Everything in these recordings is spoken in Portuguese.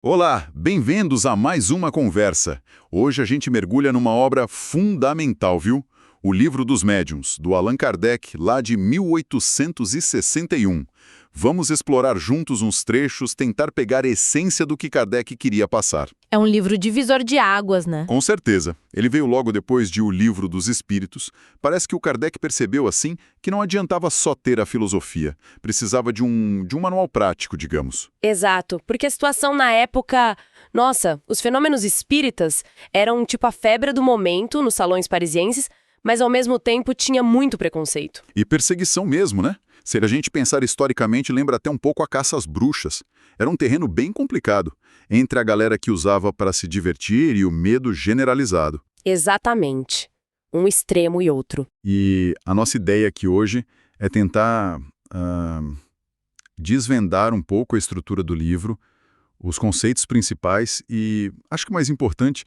Olá, bem-vindos a mais uma conversa. Hoje a gente mergulha numa obra fundamental, viu? O Livro dos Médiuns, do Allan Kardec, lá de 1861. Vamos explorar juntos uns trechos, tentar pegar a essência do que Kardec queria passar. É um livro divisor de águas, né? Com certeza. Ele veio logo depois de O Livro dos Espíritos. Parece que o Kardec percebeu, assim, que não adiantava só ter a filosofia. Precisava de um manual prático, digamos. Exato, porque a situação na época... Nossa, os fenômenos espíritas eram tipo a febre do momento nos salões parisienses, mas ao mesmo tempo tinha muito preconceito. E perseguição mesmo, né? Se a gente pensar historicamente, lembra até um pouco a caça às bruxas. Era um terreno bem complicado, entre a galera que usava para se divertir e o medo generalizado. Exatamente. Um extremo e outro. E a nossa ideia aqui hoje é tentar desvendar um pouco a estrutura do livro, os conceitos principais e, acho que mais importante,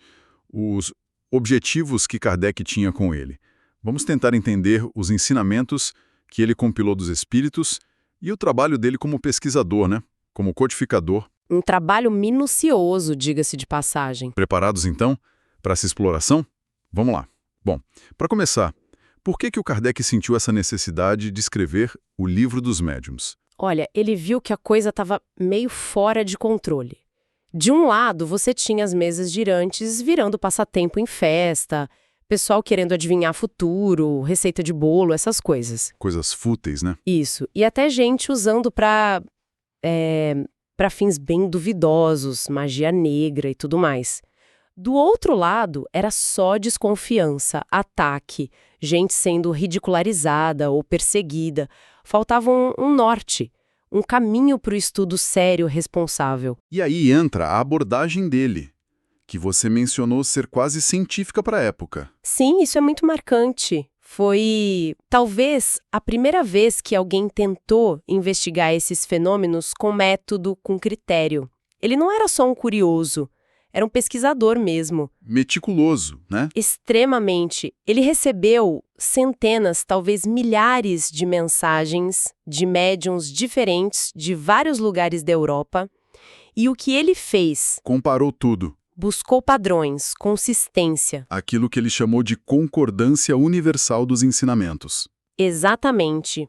os objetivos que Kardec tinha com ele. Vamos tentar entender os ensinamentos que ele compilou dos espíritos e o trabalho dele como pesquisador, né? Como codificador. Um trabalho minucioso, diga-se de passagem. Preparados, então, para essa exploração? Vamos lá. Bom, para começar, por que o Kardec sentiu essa necessidade de escrever o Livro dos Médiuns? Olha, ele viu que a coisa estava meio fora de controle. De um lado, você tinha as mesas girantes virando passatempo em festa, pessoal querendo adivinhar futuro, receita de bolo, essas coisas. Coisas fúteis, né? Isso. E até gente usando para fins bem duvidosos, magia negra e tudo mais. Do outro lado, era só desconfiança, ataque, gente sendo ridicularizada ou perseguida. Faltava um norte, um caminho para o estudo sério responsável. E aí entra a abordagem dele, que você mencionou ser quase científica para a época. Sim, isso é muito marcante. Foi, talvez, a primeira vez que alguém tentou investigar esses fenômenos com método, com critério. Ele não era só um curioso, era um pesquisador mesmo. Meticuloso, né? Extremamente. Ele recebeu centenas, talvez milhares de mensagens de médiuns diferentes de vários lugares da Europa. E o que ele fez? Comparou tudo. Buscou padrões, consistência. Aquilo que ele chamou de concordância universal dos ensinamentos. Exatamente.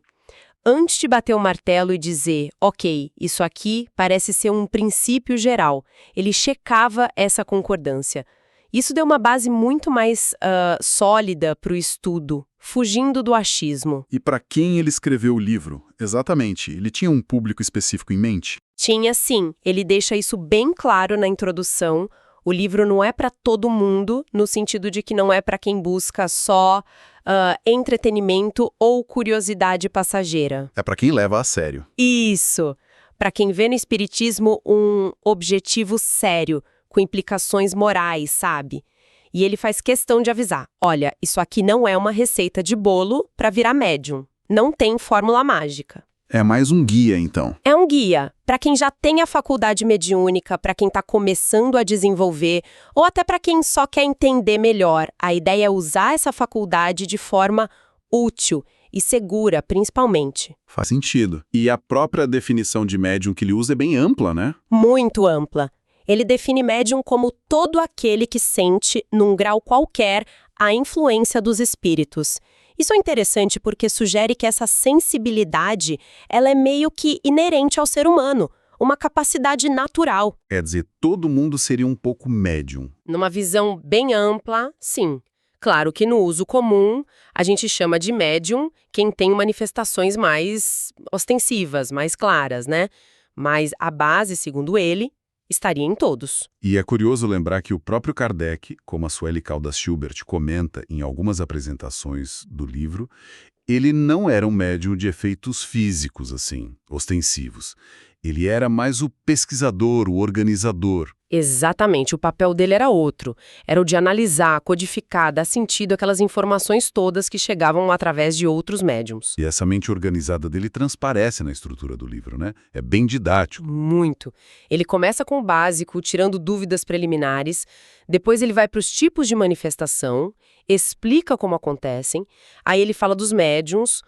Antes de bater o martelo e dizer, ok, isso aqui parece ser um princípio geral, ele checava essa concordância. Isso deu uma base muito mais sólida para o estudo, fugindo do achismo. E para quem ele escreveu o livro? Exatamente, ele tinha um público específico em mente? Tinha sim, ele deixa isso bem claro na introdução. O livro não é para todo mundo, no sentido de que não é para quem busca só entretenimento ou curiosidade passageira. É para quem leva a sério. Isso! Para quem vê no espiritismo um objetivo sério, com implicações morais, sabe? E ele faz questão de avisar, olha, isso aqui não é uma receita de bolo para virar médium. Não tem fórmula mágica. É mais um guia, então. É um guia para quem já tem a faculdade mediúnica, para quem está começando a desenvolver, ou até para quem só quer entender melhor. A ideia é usar essa faculdade de forma útil e segura, principalmente. Faz sentido. E a própria definição de médium que ele usa é bem ampla, né? Muito ampla. Ele define médium como todo aquele que sente, num grau qualquer, a influência dos espíritos. Isso é interessante porque sugere que essa sensibilidade ela é meio que inerente ao ser humano, uma capacidade natural. Quer dizer, todo mundo seria um pouco médium. Numa visão bem ampla, sim. Claro que no uso comum, a gente chama de médium quem tem manifestações mais ostensivas, mais claras, né? Mas a base, segundo ele, estaria em todos. E é curioso lembrar que o próprio Kardec, como a Sueli Caldas Schubert comenta em algumas apresentações do livro, ele não era um médium de efeitos físicos, assim, ostensivos. Ele era mais o pesquisador, o organizador. Exatamente, o papel dele era outro. Era o de analisar, codificar, dar sentido àquelas informações todas que chegavam através de outros médiums. E essa mente organizada dele transparece na estrutura do livro, né? É bem didático. Muito. Ele começa com o básico, tirando dúvidas preliminares, depois ele vai para os tipos de manifestação, explica como acontecem, aí ele fala dos médiums,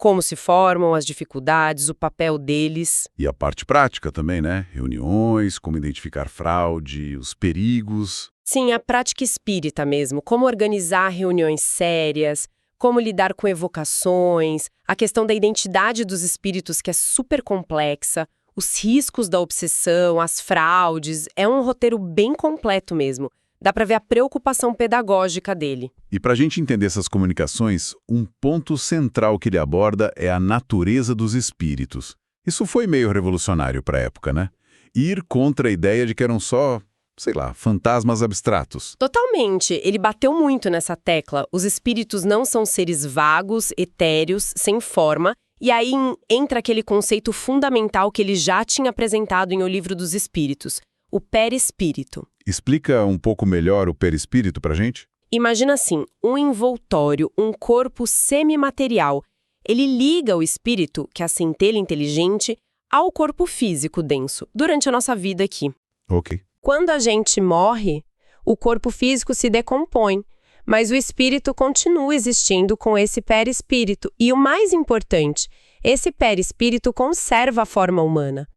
Como se formam, as dificuldades, o papel deles. E a parte prática também, né? Reuniões, como identificar fraude, os perigos. Sim, a prática espírita mesmo, como organizar reuniões sérias, como lidar com evocações, a questão da identidade dos espíritos que é super complexa, os riscos da obsessão, as fraudes, é um roteiro bem completo mesmo. Dá para ver a preocupação pedagógica dele. E para a gente entender essas comunicações, um ponto central que ele aborda é a natureza dos espíritos. Isso foi meio revolucionário para a época, né? Ir contra a ideia de que eram só, sei lá, fantasmas abstratos. Totalmente. Ele bateu muito nessa tecla. Os espíritos não são seres vagos, etéreos, sem forma. E aí entra aquele conceito fundamental que ele já tinha apresentado em O Livro dos Espíritos, o perispírito. Explica um pouco melhor o perispírito pra gente? Imagina assim, um envoltório, um corpo semimaterial. Ele liga o espírito, que é a centelha inteligente, ao corpo físico denso, durante a nossa vida aqui. Ok. Quando a gente morre, o corpo físico se decompõe, mas o espírito continua existindo com esse perispírito. E o mais importante, esse perispírito conserva a forma humana.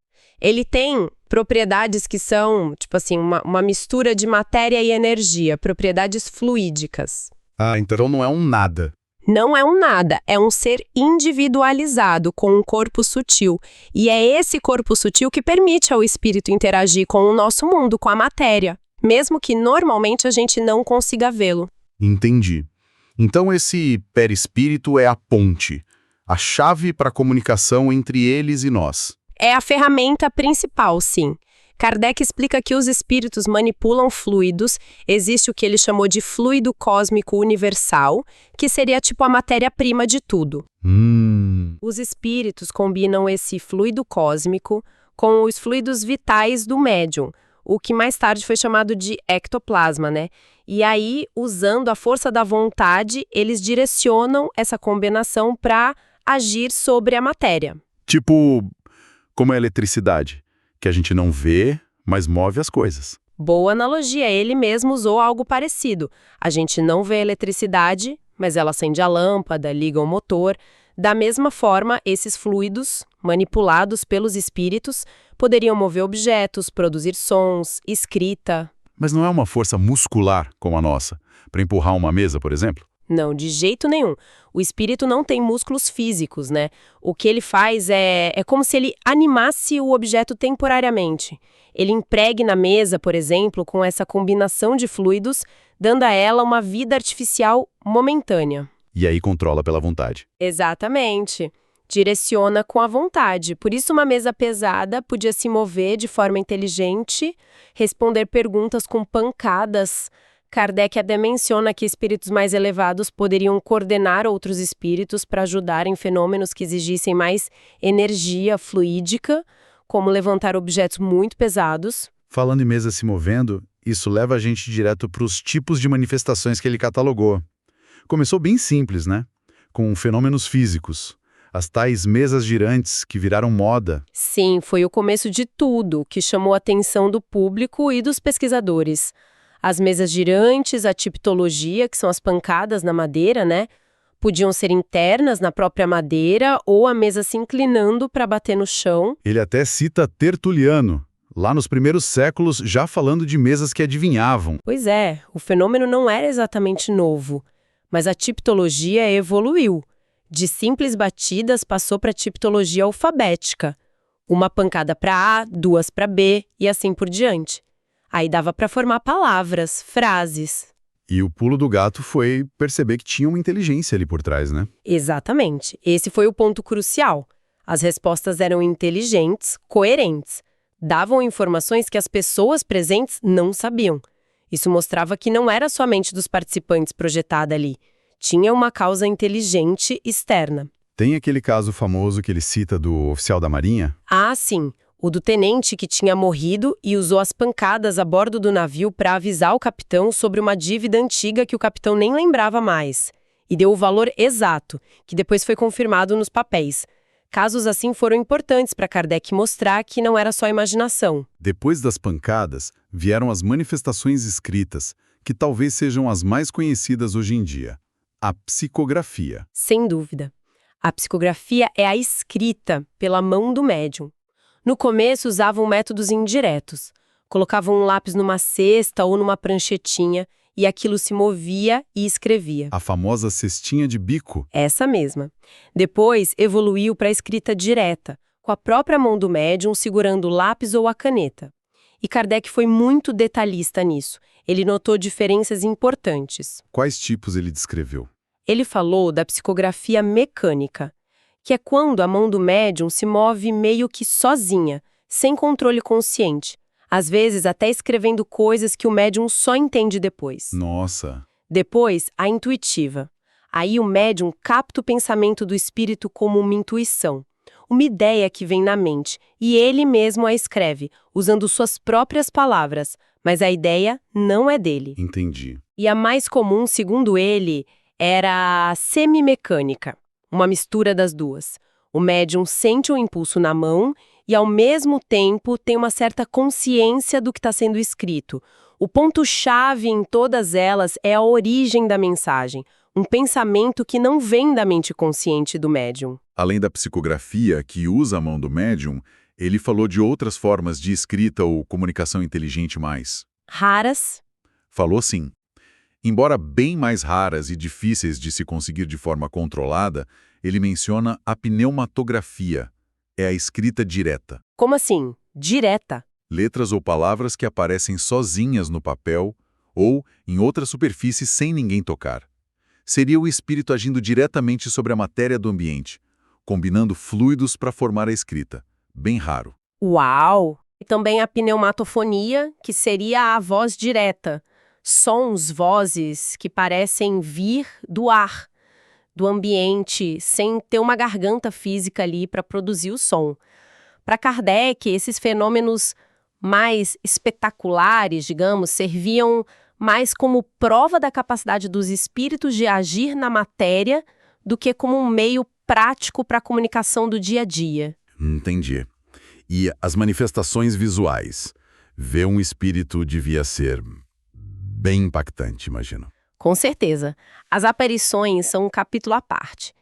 Ele tem propriedades que são, tipo assim, uma mistura de matéria e energia, propriedades fluídicas. Ah, então não é um nada. Não é um nada, é um ser individualizado com um corpo sutil. E é esse corpo sutil que permite ao espírito interagir com o nosso mundo, com a matéria, mesmo que normalmente a gente não consiga vê-lo. Entendi. Então esse perispírito é a ponte, a chave para a comunicação entre eles e nós. É a ferramenta principal, sim. Kardec explica que os espíritos manipulam fluidos, existe o que ele chamou de fluido cósmico universal, que seria tipo a matéria-prima de tudo. Os espíritos combinam esse fluido cósmico com os fluidos vitais do médium, o que mais tarde foi chamado de ectoplasma, né? E aí, usando a força da vontade, eles direcionam essa combinação para agir sobre a matéria. Tipo, como a eletricidade, que a gente não vê, mas move as coisas. Boa analogia, ele mesmo usou algo parecido. A gente não vê a eletricidade, mas ela acende a lâmpada, liga o motor. Da mesma forma, esses fluidos, manipulados pelos espíritos, poderiam mover objetos, produzir sons, escrita. Mas não é uma força muscular como a nossa, para empurrar uma mesa, por exemplo? Não, de jeito nenhum. O espírito não tem músculos físicos, né? O que ele faz é como se ele animasse o objeto temporariamente. Ele impregne na mesa, por exemplo, com essa combinação de fluidos, dando a ela uma vida artificial momentânea. E aí controla pela vontade. Exatamente. Direciona com a vontade. Por isso, uma mesa pesada podia se mover de forma inteligente, responder perguntas com pancadas. Kardec até menciona que espíritos mais elevados poderiam coordenar outros espíritos para ajudar em fenômenos que exigissem mais energia fluídica, como levantar objetos muito pesados. Falando em mesa se movendo, isso leva a gente direto para os tipos de manifestações que ele catalogou. Começou bem simples, né? Com fenômenos físicos. As tais mesas girantes que viraram moda. Sim, foi o começo de tudo, que chamou a atenção do público e dos pesquisadores. As mesas girantes, a tiptologia, que são as pancadas na madeira, né? Podiam ser internas na própria madeira ou a mesa se inclinando para bater no chão. Ele até cita Tertuliano, lá nos primeiros séculos, já falando de mesas que adivinhavam. Pois é, o fenômeno não era exatamente novo, mas a tiptologia evoluiu. De simples batidas passou para a tiptologia alfabética. Uma pancada para A, duas para B e assim por diante. Aí dava para formar palavras, frases. E o pulo do gato foi perceber que tinha uma inteligência ali por trás, né? Exatamente. Esse foi o ponto crucial. As respostas eram inteligentes, coerentes. Davam informações que as pessoas presentes não sabiam. Isso mostrava que não era somente dos participantes projetada ali. Tinha uma causa inteligente externa. Tem aquele caso famoso que ele cita do oficial da Marinha? Ah, sim. O do tenente que tinha morrido e usou as pancadas a bordo do navio para avisar o capitão sobre uma dívida antiga que o capitão nem lembrava mais. E deu o valor exato, que depois foi confirmado nos papéis. Casos assim foram importantes para Kardec mostrar que não era só imaginação. Depois das pancadas, vieram as manifestações escritas, que talvez sejam as mais conhecidas hoje em dia. A psicografia. Sem dúvida. A psicografia é a escrita pela mão do médium. No começo usavam métodos indiretos. Colocavam um lápis numa cesta ou numa pranchetinha e aquilo se movia e escrevia. A famosa cestinha de bico. Essa mesma. Depois evoluiu para a escrita direta, com a própria mão do médium segurando o lápis ou a caneta. E Kardec foi muito detalhista nisso. Ele notou diferenças importantes. Quais tipos ele descreveu? Ele falou da psicografia mecânica, que é quando a mão do médium se move meio que sozinha, sem controle consciente, às vezes até escrevendo coisas que o médium só entende depois. Nossa! Depois, a intuitiva. Aí o médium capta o pensamento do espírito como uma intuição, uma ideia que vem na mente, e ele mesmo a escreve, usando suas próprias palavras, mas a ideia não é dele. Entendi. E a mais comum, segundo ele, era a semimecânica, uma mistura das duas. O médium sente o impulso na mão e, ao mesmo tempo, tem uma certa consciência do que está sendo escrito. O ponto-chave em todas elas é a origem da mensagem, um pensamento que não vem da mente consciente do médium. Além da psicografia, que usa a mão do médium, ele falou de outras formas de escrita ou comunicação inteligente mais. Raras? Falou sim. Embora bem mais raras e difíceis de se conseguir de forma controlada, ele menciona a pneumatografia. É a escrita direta. Como assim? Direta? Letras ou palavras que aparecem sozinhas no papel ou em outra superfície sem ninguém tocar. Seria o espírito agindo diretamente sobre a matéria do ambiente, combinando fluidos para formar a escrita. Bem raro. Uau! E também a pneumatofonia, que seria a voz direta. Sons, vozes que parecem vir do ar, do ambiente, sem ter uma garganta física ali para produzir o som. Para Kardec, esses fenômenos mais espetaculares, digamos, serviam mais como prova da capacidade dos espíritos de agir na matéria do que como um meio prático para a comunicação do dia a dia. Entendi. E as manifestações visuais? Ver um espírito devia ser bem impactante, imagino. Com certeza. As aparições são um capítulo à parte.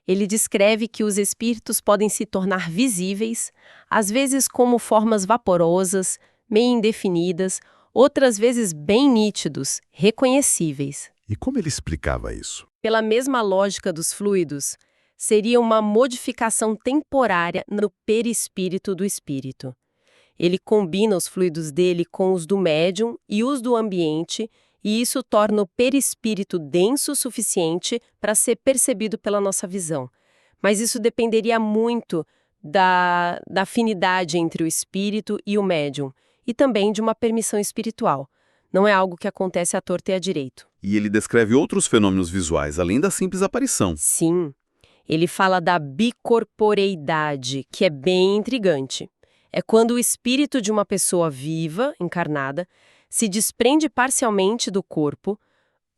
Ele descreve que os espíritos podem se tornar visíveis, às vezes como formas vaporosas, meio indefinidas, outras vezes bem nítidos, reconhecíveis. E como ele explicava isso? Pela mesma lógica dos fluidos, seria uma modificação temporária no perispírito do espírito. Ele combina os fluidos dele com os do médium e os do ambiente, e isso torna o perispírito denso o suficiente para ser percebido pela nossa visão. Mas isso dependeria muito da afinidade entre o espírito e o médium, e também de uma permissão espiritual. Não é algo que acontece à torta e à direito. E ele descreve outros fenômenos visuais, além da simples aparição. Sim, ele fala da bicorporeidade, que é bem intrigante. É quando o espírito de uma pessoa viva, encarnada, se desprende parcialmente do corpo,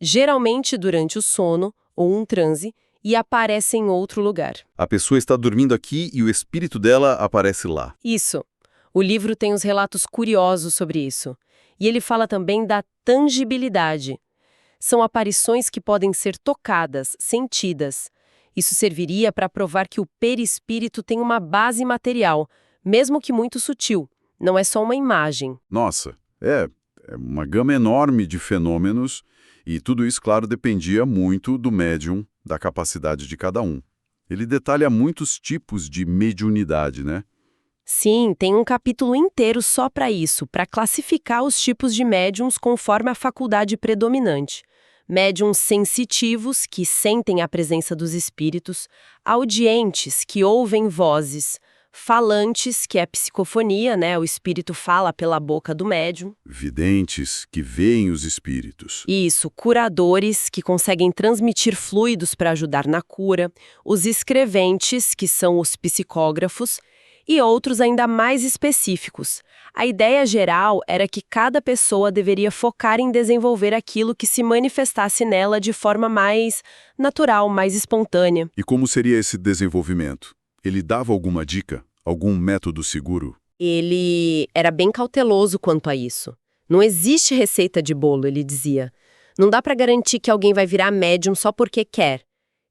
geralmente durante o sono ou um transe, e aparece em outro lugar. A pessoa está dormindo aqui e o espírito dela aparece lá. Isso. O livro tem uns relatos curiosos sobre isso. E ele fala também da tangibilidade. São aparições que podem ser tocadas, sentidas. Isso serviria para provar que o perispírito tem uma base material, mesmo que muito sutil. Não é só uma imagem. Nossa, é uma gama enorme de fenômenos e tudo isso, claro, dependia muito do médium, da capacidade de cada um. Ele detalha muitos tipos de mediunidade, né? Sim, tem um capítulo inteiro só para isso, para classificar os tipos de médiums conforme a faculdade predominante. Médiums sensitivos, que sentem a presença dos espíritos, audientes, que ouvem vozes, falantes, que é psicofonia, né? O espírito fala pela boca do médium. Videntes, que veem os espíritos. Isso, curadores, que conseguem transmitir fluidos para ajudar na cura. Os escreventes, que são os psicógrafos. E outros ainda mais específicos. A ideia geral era que cada pessoa deveria focar em desenvolver aquilo que se manifestasse nela de forma mais natural, mais espontânea. E como seria esse desenvolvimento? Ele dava alguma dica? Algum método seguro? Ele era bem cauteloso quanto a isso. Não existe receita de bolo, ele dizia. Não dá para garantir que alguém vai virar médium só porque quer.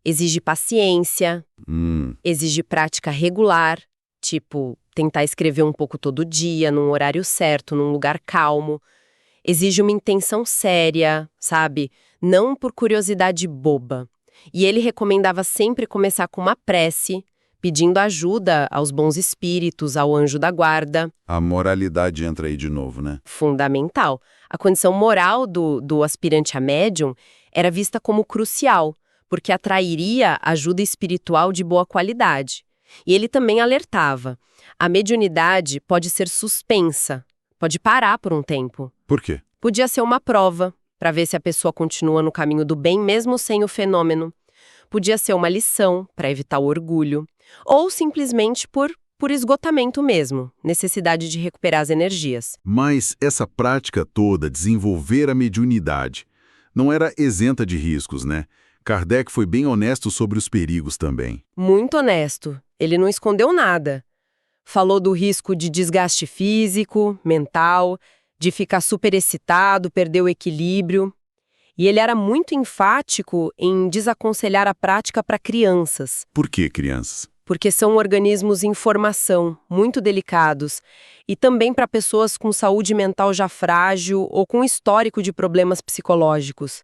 Exige paciência, Hum, exige prática regular, tipo, tentar escrever um pouco todo dia, num horário certo, num lugar calmo. Exige uma intenção séria, sabe? Não por curiosidade boba. E ele recomendava sempre começar com uma prece, pedindo ajuda aos bons espíritos, ao anjo da guarda. a moralidade entra aí de novo, né? Fundamental. A condição moral do aspirante a médium era vista como crucial, porque atrairia ajuda espiritual de boa qualidade. E ele também alertava: a mediunidade pode ser suspensa, pode parar por um tempo. Por quê? Podia ser uma prova, para ver se a pessoa continua no caminho do bem mesmo sem o fenômeno. Podia ser uma lição, para evitar o orgulho. Ou simplesmente por esgotamento mesmo, necessidade de recuperar as energias. Mas essa prática toda, desenvolver a mediunidade, não era isenta de riscos, né? Kardec foi bem honesto sobre os perigos também. Muito honesto, ele não escondeu nada. Falou do risco de desgaste físico, mental, de ficar superexcitado, perder o equilíbrio. E ele era muito enfático em desaconselhar a prática para crianças, Por que, crianças? porque são organismos em formação, muito delicados, e também para pessoas com saúde mental já frágil ou com histórico de problemas psicológicos.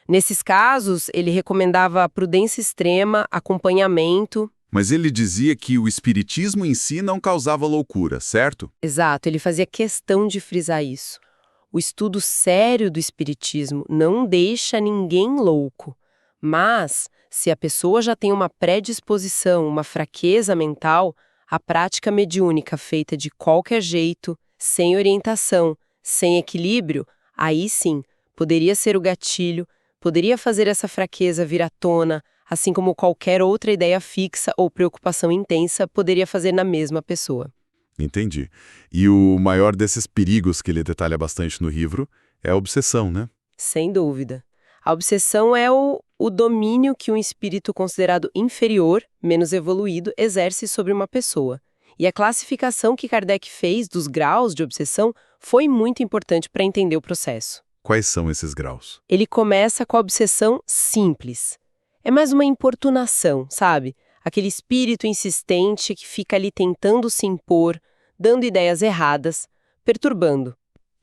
Nesses casos, ele recomendava prudência extrema, acompanhamento. Mas ele dizia que o espiritismo em si não causava loucura, certo? Exato, ele fazia questão de frisar isso. O estudo sério do espiritismo não deixa ninguém louco, mas se a pessoa já tem uma predisposição, uma fraqueza mental, a prática mediúnica feita de qualquer jeito, sem orientação, sem equilíbrio, aí sim, poderia ser o gatilho, poderia fazer essa fraqueza vir à tona, assim como qualquer outra ideia fixa ou preocupação intensa poderia fazer na mesma pessoa. Entendi. E o maior desses perigos que ele detalha bastante no livro é a obsessão, né? Sem dúvida. A obsessão é o domínio que um espírito considerado inferior, menos evoluído, exerce sobre uma pessoa. E a classificação que Kardec fez dos graus de obsessão foi muito importante para entender o processo. Quais são esses graus? Ele começa com a obsessão simples. É mais uma importunação, sabe? Aquele espírito insistente que fica ali tentando se impor, dando ideias erradas, perturbando.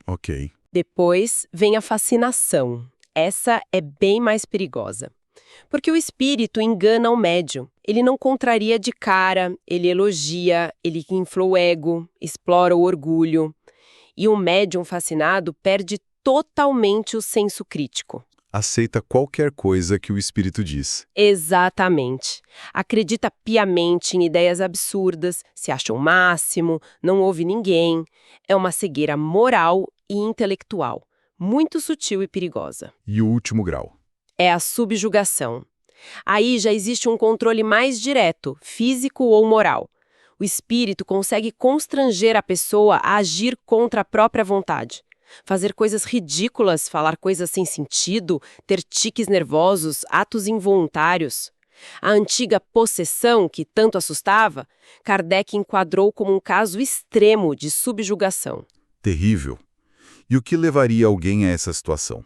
Ok. Depois vem a fascinação. Essa é bem mais perigosa. Porque o espírito engana o médium. Ele não contraria de cara, ele elogia, ele infla o ego, explora o orgulho. E o médium fascinado perde totalmente o senso crítico. Aceita qualquer coisa que o espírito diz. Exatamente. Acredita piamente em ideias absurdas, se acha o máximo, não ouve ninguém. É uma cegueira moral e intelectual, muito sutil e perigosa. E o último grau? É a subjugação. Aí já existe um controle mais direto, físico ou moral. O espírito consegue constranger a pessoa a agir contra a própria vontade. Fazer coisas ridículas, falar coisas sem sentido, ter tiques nervosos, atos involuntários. A antiga possessão, que tanto assustava, Kardec enquadrou como um caso extremo de subjugação. Terrível. E o que levaria alguém a essa situação?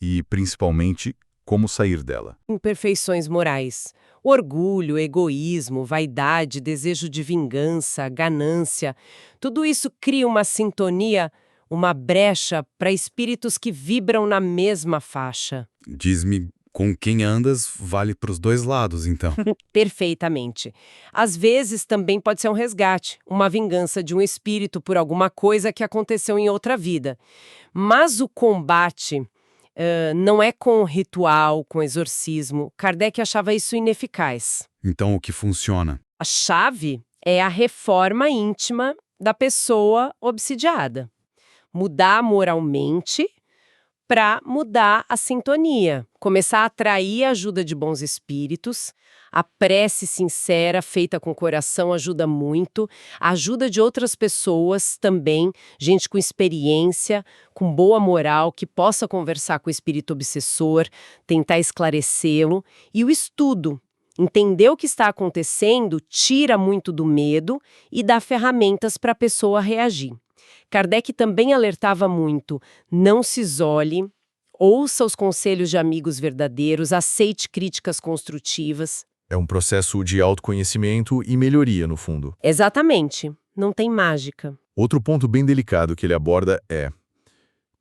E, principalmente, como sair dela? Imperfeições morais. Orgulho, egoísmo, vaidade, desejo de vingança, ganância. Tudo isso cria uma sintonia, uma brecha para espíritos que vibram na mesma faixa. Diz-me, com quem andas vale para os dois lados, então. Perfeitamente. Às vezes também pode ser um resgate, uma vingança de um espírito por alguma coisa que aconteceu em outra vida. Mas o combate não é com ritual, com exorcismo. Kardec achava isso ineficaz. Então, o que funciona? A chave é a reforma íntima da pessoa obsidiada. Mudar moralmente para mudar a sintonia, começar a atrair a ajuda de bons espíritos. A prece sincera, feita com coração, ajuda muito. A ajuda de outras pessoas também, gente com experiência, com boa moral, que possa conversar com o espírito obsessor, tentar esclarecê-lo. E o estudo. Entender o que está acontecendo tira muito do medo e dá ferramentas para a pessoa reagir. Kardec também alertava muito: não se isole, Ouça os conselhos de amigos verdadeiros, aceite críticas construtivas. É um processo de autoconhecimento e melhoria, no fundo. Exatamente. Não tem mágica. Outro ponto bem delicado que ele aborda é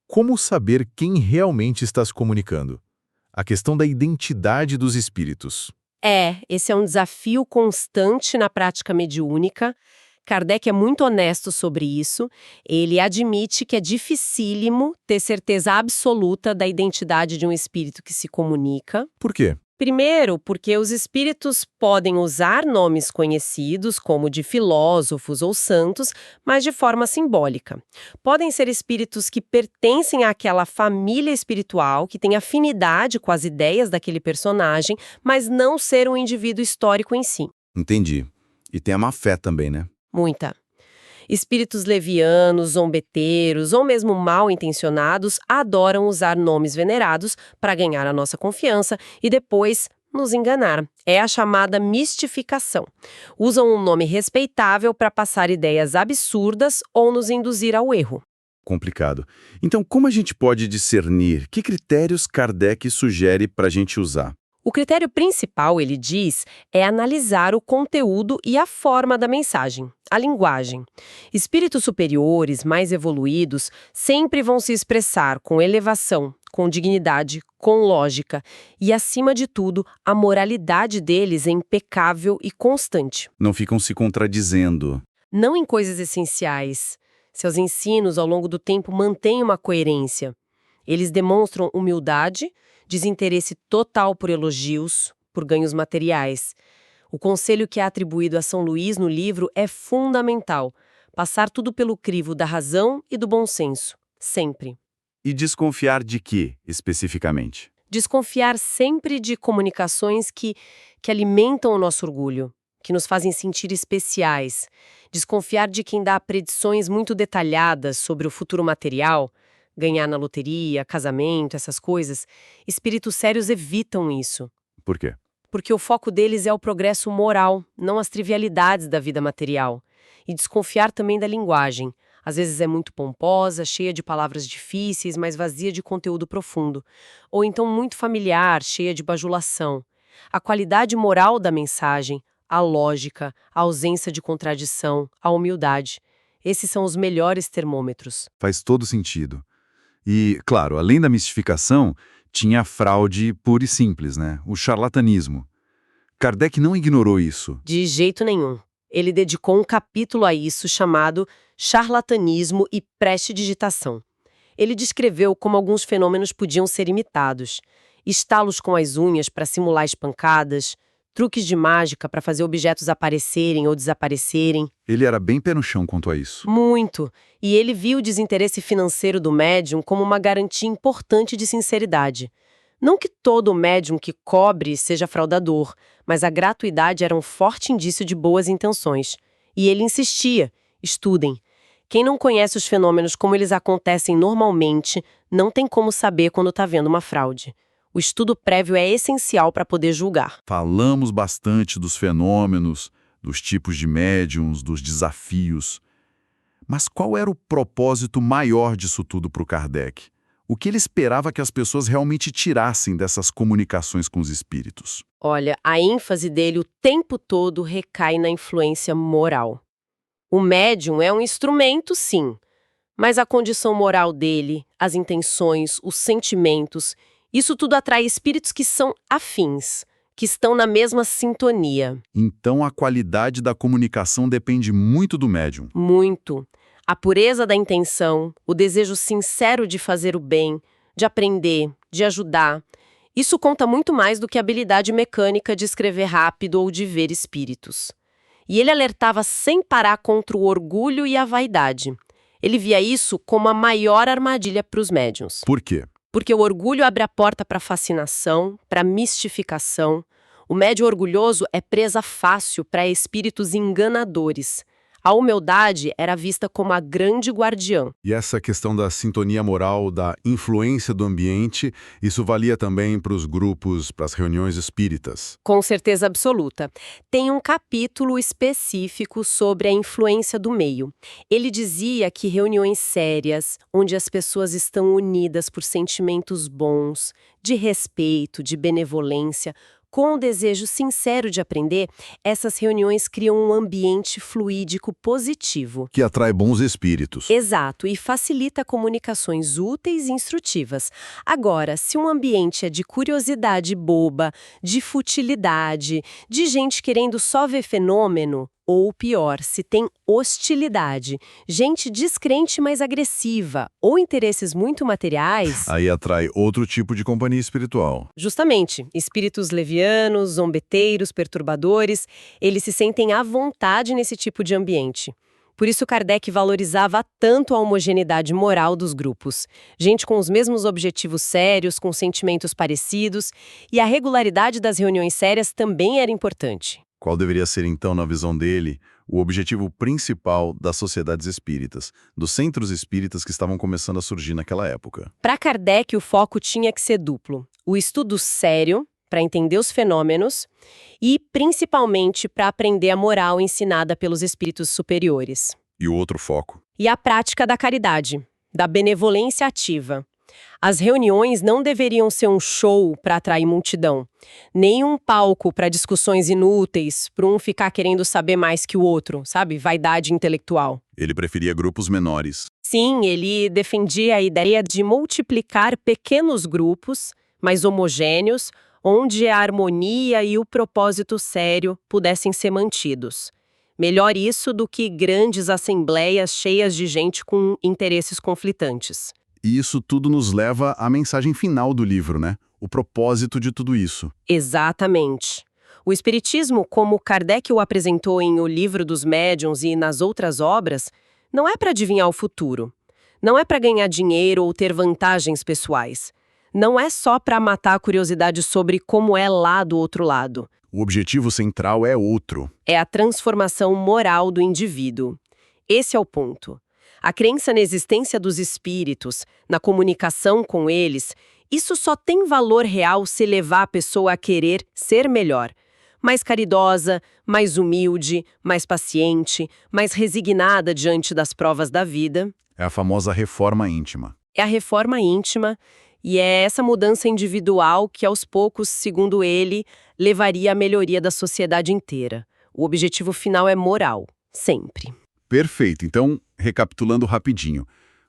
como saber quem realmente está se comunicando. A questão da identidade dos espíritos. Esse é um desafio constante na prática mediúnica. Kardec é muito honesto sobre isso. Ele admite que é dificílimo ter certeza absoluta da identidade de um espírito que se comunica. Por quê? Primeiro, porque os espíritos podem usar nomes conhecidos, como de filósofos ou santos, mas de forma simbólica. Podem ser espíritos que pertencem àquela família espiritual, que tem afinidade com as ideias daquele personagem, mas não ser um indivíduo histórico em si. Entendi. E tem a má fé também, né? Muita. Espíritos levianos, zombeteiros ou mesmo mal intencionados adoram usar nomes venerados para ganhar a nossa confiança e depois nos enganar. É a chamada mistificação. Usam um nome respeitável para passar ideias absurdas ou nos induzir ao erro. Complicado. Então, como a gente pode discernir? Que critérios Kardec sugere para a gente usar? O critério principal, ele diz, é analisar o conteúdo e a forma da mensagem, a linguagem. Espíritos superiores, mais evoluídos, sempre vão se expressar com elevação, com dignidade, com lógica e, acima de tudo, a moralidade deles é impecável e constante. Não ficam se contradizendo. Não em coisas essenciais. Seus ensinos, ao longo do tempo, mantêm uma coerência. Eles demonstram humildade, desinteresse total por elogios, por ganhos materiais. O conselho que é atribuído a São Luís no livro é fundamental. Passar tudo pelo crivo da razão e do bom senso. Sempre. E desconfiar de quê, especificamente? Desconfiar sempre de comunicações que alimentam o nosso orgulho, que nos fazem sentir especiais. Desconfiar de quem dá predições muito detalhadas sobre o futuro material, ganhar na loteria, casamento, essas coisas. Espíritos sérios evitam isso. Por quê? Porque o foco deles é o progresso moral, não as trivialidades da vida material. E desconfiar também da linguagem. Às vezes é muito pomposa, cheia de palavras difíceis, mas vazia de conteúdo profundo. Ou então muito familiar, cheia de bajulação. A qualidade moral da mensagem, a lógica, a ausência de contradição, a humildade. Esses são os melhores termômetros. Faz todo sentido. E, claro, além da mistificação, tinha a fraude pura e simples, né? O charlatanismo. Kardec não ignorou isso. De jeito nenhum. Ele dedicou um capítulo a isso chamado Charlatanismo e Prestidigitação. Ele descreveu como alguns fenômenos podiam ser imitados. Estalos com as unhas para simular espancadas, truques de mágica para fazer objetos aparecerem ou desaparecerem. Ele era bem pé no chão quanto a isso. Muito. E ele viu o desinteresse financeiro do médium como uma garantia importante de sinceridade. Não que todo médium que cobre seja fraudador, mas a gratuidade era um forte indício de boas intenções. E ele insistia: estudem. Quem não conhece os fenômenos como eles acontecem normalmente, não tem como saber quando está vendo uma fraude. O estudo prévio é essencial para poder julgar. Falamos bastante dos fenômenos, dos tipos de médiums, dos desafios. Mas qual era o propósito maior disso tudo para o Kardec? O que ele esperava que as pessoas realmente tirassem dessas comunicações com os espíritos? Olha, a ênfase dele o tempo todo recai na influência moral. O médium é um instrumento, sim, mas a condição moral dele, as intenções, os sentimentos, isso tudo atrai espíritos que são afins, que estão na mesma sintonia. Então a qualidade da comunicação depende muito do médium. Muito. A pureza da intenção, o desejo sincero de fazer o bem, de aprender, de ajudar. Isso conta muito mais do que a habilidade mecânica de escrever rápido ou de ver espíritos. E ele alertava sem parar contra o orgulho e a vaidade. Ele via isso como a maior armadilha para os médiuns. Por quê? Porque o orgulho abre a porta para fascinação, para mistificação. O médium orgulhoso é presa fácil para espíritos enganadores. A humildade era vista como a grande guardiã. E essa questão da sintonia moral, da influência do ambiente, isso valia também para os grupos, para as reuniões espíritas. Com certeza absoluta. Tem um capítulo específico sobre a influência do meio. Ele dizia que reuniões sérias, onde as pessoas estão unidas por sentimentos bons, de respeito, de benevolência, com o desejo sincero de aprender, essas reuniões criam um ambiente fluídico positivo. Que atrai bons espíritos. Exato, e facilita comunicações úteis e instrutivas. Agora, se um ambiente é de curiosidade boba, de futilidade, de gente querendo só ver fenômeno, ou pior, se tem hostilidade, gente descrente mas agressiva, ou interesses muito materiais, Aí atrai outro tipo de companhia espiritual. justamente, espíritos levianos, zombeteiros, perturbadores, eles se sentem à vontade nesse tipo de ambiente. Por isso Kardec valorizava tanto a homogeneidade moral dos grupos. Gente com os mesmos objetivos sérios, com sentimentos parecidos, e a regularidade das reuniões sérias também era importante. Qual deveria ser, então, na visão dele, o objetivo principal das sociedades espíritas, dos centros espíritas que estavam começando a surgir naquela época? Para Kardec, o foco tinha que ser duplo. O estudo sério, para entender os fenômenos, e principalmente para aprender a moral ensinada pelos espíritos superiores. E o outro foco? E a prática da caridade, da benevolência ativa. As reuniões não deveriam ser um show para atrair multidão, nem um palco para discussões inúteis, para um ficar querendo saber mais que o outro, sabe? Vaidade intelectual. Ele preferia grupos menores. Sim, ele defendia a ideia de multiplicar pequenos grupos, mais homogêneos, onde a harmonia e o propósito sério pudessem ser mantidos. Melhor isso do que grandes assembleias cheias de gente com interesses conflitantes. E isso tudo nos leva à mensagem final do livro, né? O propósito de tudo isso. Exatamente. O Espiritismo, como Kardec o apresentou em O Livro dos Médiuns e nas outras obras, não é para adivinhar o futuro. Não é para ganhar dinheiro ou ter vantagens pessoais. Não é só para matar a curiosidade sobre como é lá do outro lado. O objetivo central é outro. É a transformação moral do indivíduo. Esse é o ponto. A crença na existência dos espíritos, na comunicação com eles, isso só tem valor real se levar a pessoa a querer ser melhor. Mais caridosa, mais humilde, mais paciente, mais resignada diante das provas da vida. É a famosa reforma íntima. É a reforma íntima e é essa mudança individual que, aos poucos, segundo ele, levaria à melhoria da sociedade inteira. O objetivo final é moral, sempre. Perfeito. Então, recapitulando rapidinho.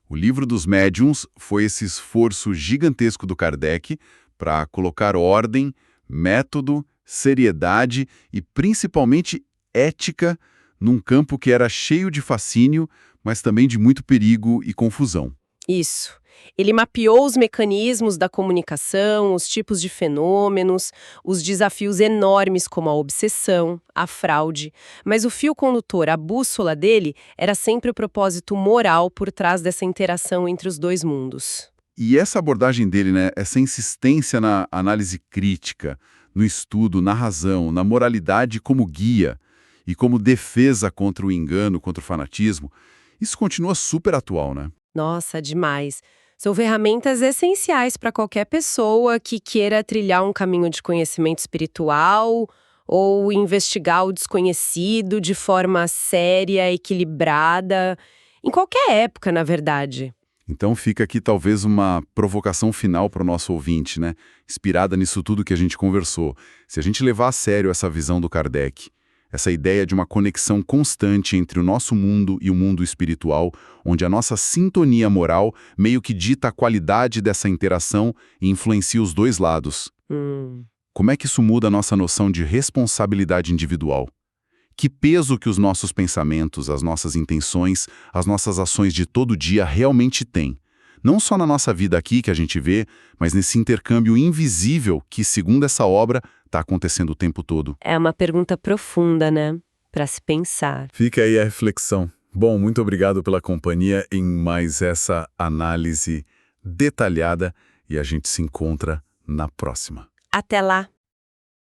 O Livro dos Médiuns foi esse esforço gigantesco do Kardec para colocar ordem, método, seriedade e, principalmente, ética num campo que era cheio de fascínio, mas também de muito perigo e confusão. Isso. Ele mapeou os mecanismos da comunicação, os tipos de fenômenos, os desafios enormes como a obsessão, a fraude, mas o fio condutor, a bússola dele, era sempre o propósito moral por trás dessa interação entre os dois mundos. E essa abordagem dele, né, essa insistência na análise crítica, no estudo, na razão, na moralidade como guia e como defesa contra o engano, contra o fanatismo, isso continua super atual, né? Nossa, demais. São ferramentas essenciais para qualquer pessoa que queira trilhar um caminho de conhecimento espiritual ou investigar o desconhecido de forma séria, equilibrada, em qualquer época, na verdade. Então fica aqui talvez uma provocação final para o nosso ouvinte, né? Inspirada nisso tudo que a gente conversou. Se a gente levar a sério essa visão do Kardec, essa ideia de uma conexão constante entre o nosso mundo e o mundo espiritual, onde a nossa sintonia moral meio que dita a qualidade dessa interação e influencia os dois lados. Como é que isso muda a nossa noção de responsabilidade individual? Que peso que os nossos pensamentos, as nossas intenções, as nossas ações de todo dia realmente têm? Não só na nossa vida aqui que a gente vê, mas nesse intercâmbio invisível que, segundo essa obra, está acontecendo o tempo todo. É uma pergunta profunda, né? Para se pensar. Fica aí a reflexão. Bom, muito obrigado pela companhia em mais essa análise detalhada e a gente se encontra na próxima. Até lá!